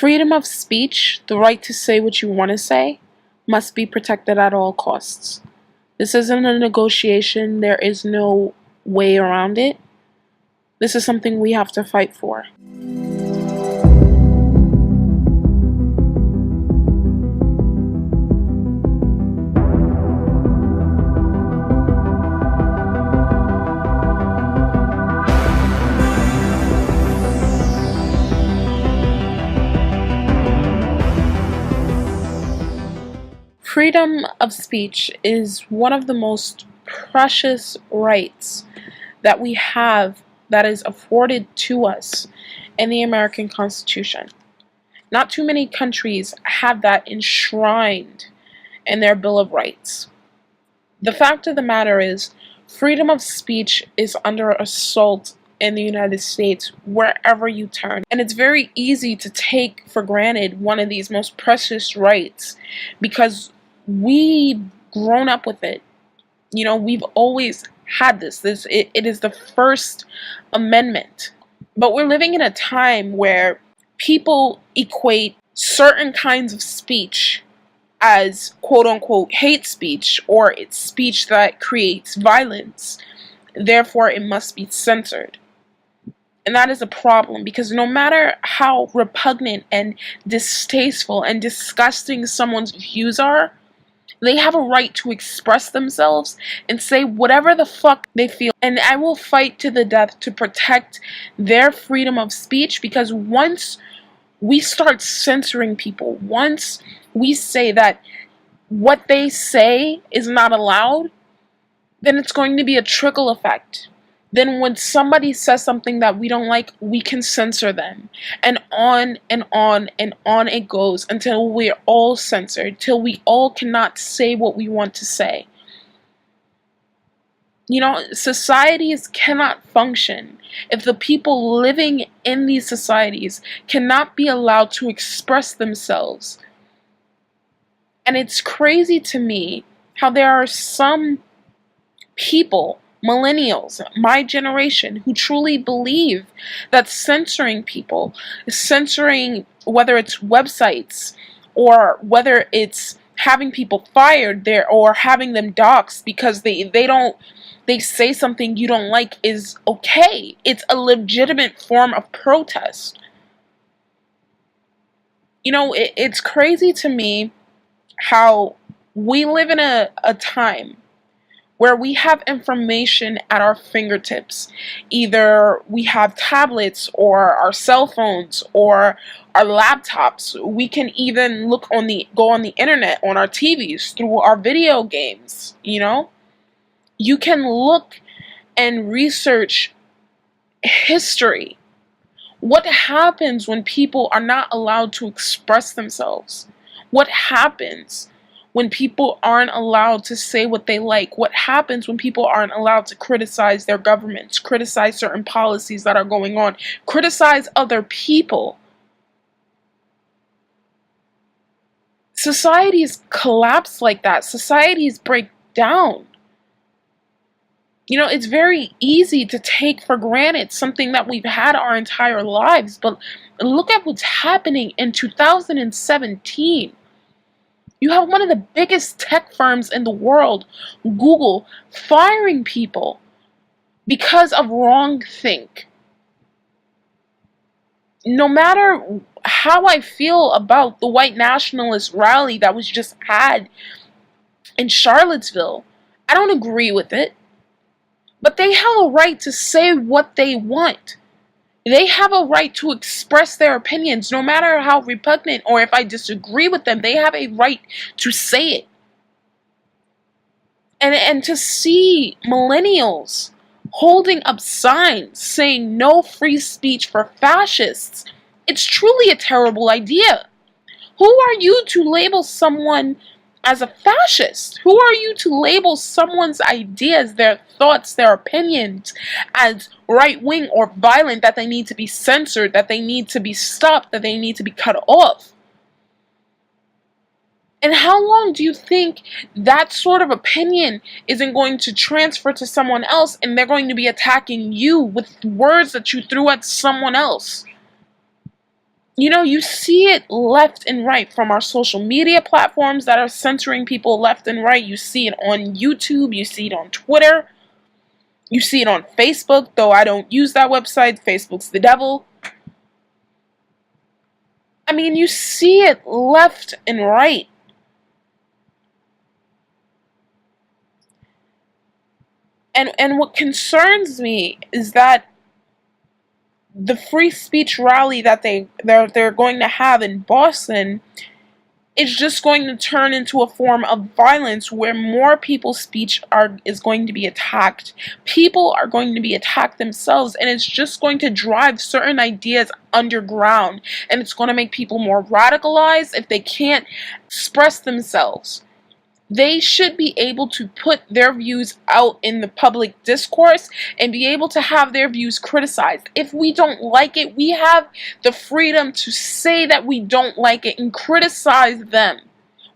Freedom of speech, the right to say what you want to say, must be protected at all costs. This isn't a negotiation. There is no way around it. This is something we have to fight for. Freedom of speech is one of the most precious rights that we have that is afforded to us in the American Constitution. Not too many countries have that enshrined in their Bill of Rights. The fact of the matter is, freedom of speech is under assault in the United States wherever you turn. And it's very easy to take for granted one of these most precious rights because we've grown up with it. You know, we've always had this. It is the First Amendment. But we're living in a time where people equate certain kinds of speech as quote-unquote hate speech, or it's speech that creates violence. Therefore, it must be censored. And that is a problem, because no matter how repugnant and distasteful and disgusting someone's views are, they have a right to express themselves and say whatever the fuck they feel. And I will fight to the death to protect their freedom of speech, because once we start censoring people, once we say that what they say is not allowed, then it's going to be a trickle effect. Then when somebody says something that we don't like, we can censor them. And on and on and on it goes until we're all censored, till we all cannot say what we want to say. You know, societies cannot function if the people living in these societies cannot be allowed to express themselves. And it's crazy to me how there are some people, millennials, my generation, who truly believe that censoring people, censoring whether it's websites or whether it's having people fired there or having them doxxed because they say something you don't like, is okay. It's a legitimate form of protest. You know, it's crazy to me how we live in a time where we have information at our fingertips. Either we have tablets or our cell phones or our laptops. We can even go on the internet on our TVs through our video games, you know? You can look and research history. What happens when people are not allowed to express themselves? What happens when people aren't allowed to say what they like? What happens when people aren't allowed to criticize their governments, criticize certain policies that are going on, criticize other people? Societies collapse like that. Societies break down. You know, it's very easy to take for granted something that we've had our entire lives, but look at what's happening in 2017. You have one of the biggest tech firms in the world, Google, firing people because of wrongthink. No matter how I feel about the white nationalist rally that was just had in Charlottesville, I don't agree with it. But they have a right to say what they want. They have a right to express their opinions, no matter how repugnant, or if I disagree with them, they have a right to say it. And to see millennials holding up signs saying no free speech for fascists, it's truly a terrible idea. Who are you to label someone as a fascist? Who are you to label someone's ideas, their thoughts, their opinions as right-wing or violent, that they need to be censored, that they need to be stopped, that they need to be cut off? And how long do you think that sort of opinion isn't going to transfer to someone else and they're going to be attacking you with words that you threw at someone else? You know, you see it left and right from our social media platforms that are censoring people left and right. You see it on YouTube, you see it on Twitter, you see it on Facebook, though I don't use that website. Facebook's the devil. I mean, you see it left and right. And what concerns me is that the free speech rally that they're going to have in Boston is just going to turn into a form of violence where more people's speech is going to be attacked. People are going to be attacked themselves, and it's just going to drive certain ideas underground, and it's going to make people more radicalized if they can't express themselves. They should be able to put their views out in the public discourse and be able to have their views criticized. If we don't like it, we have the freedom to say that we don't like it and criticize them.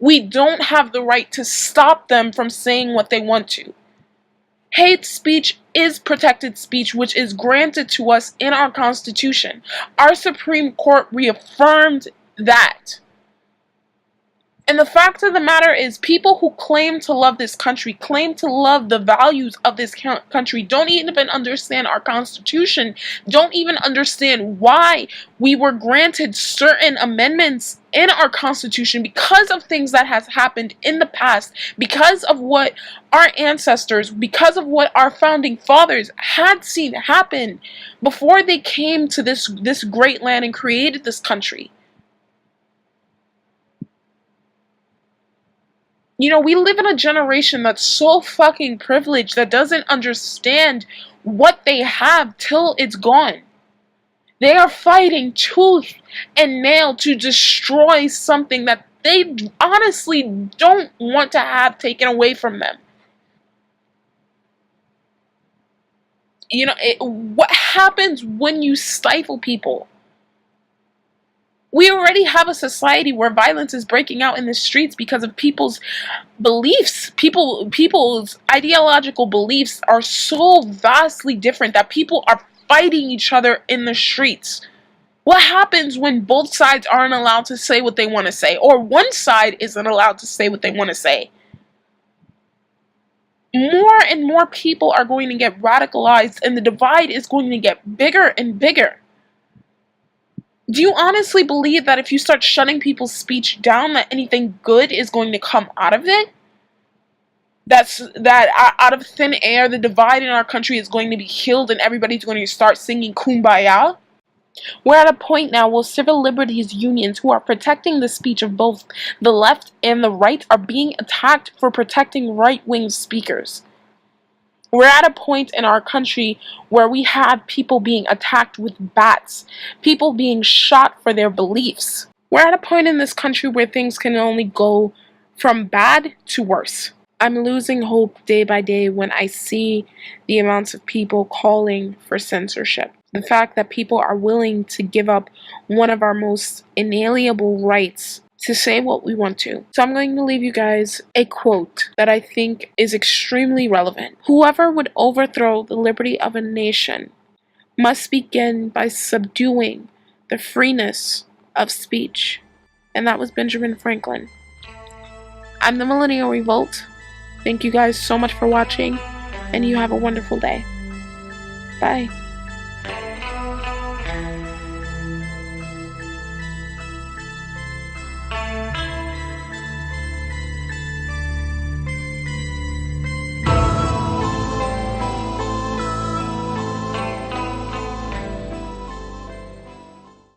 We don't have the right to stop them from saying what they want to. Hate speech is protected speech, which is granted to us in our Constitution. Our Supreme Court reaffirmed that. And the fact of the matter is, people who claim to love this country, claim to love the values of this country, don't even understand our Constitution, don't even understand why we were granted certain amendments in our Constitution because of things that has happened in the past, because of what our ancestors, because of what our founding fathers had seen happen before they came to this great land and created this country. You know, we live in a generation that's so fucking privileged that doesn't understand what they have till it's gone. They are fighting tooth and nail to destroy something that they honestly don't want to have taken away from them. You know, what happens when you stifle people? We already have a society where violence is breaking out in the streets because of people's beliefs. People's ideological beliefs are so vastly different that people are fighting each other in the streets. What happens when both sides aren't allowed to say what they want to say, or one side isn't allowed to say what they want to say? More and more people are going to get radicalized, and the divide is going to get bigger and bigger. Do you honestly believe that if you start shutting people's speech down, that anything good is going to come out of it? That out of thin air, the divide in our country is going to be healed and everybody's going to start singing Kumbaya? We're at a point now where civil liberties unions who are protecting the speech of both the left and the right are being attacked for protecting right-wing speakers. We're at a point in our country where we have people being attacked with bats, people being shot for their beliefs. We're at a point in this country where things can only go from bad to worse. I'm losing hope day by day when I see the amounts of people calling for censorship. The fact that people are willing to give up one of our most inalienable rights to say what we want to. So I'm going to leave you guys a quote that I think is extremely relevant. Whoever would overthrow the liberty of a nation must begin by subduing the freeness of speech. And that was Benjamin Franklin. I'm the Millennial Revolt. Thank you guys so much for watching, and you have a wonderful day. Bye.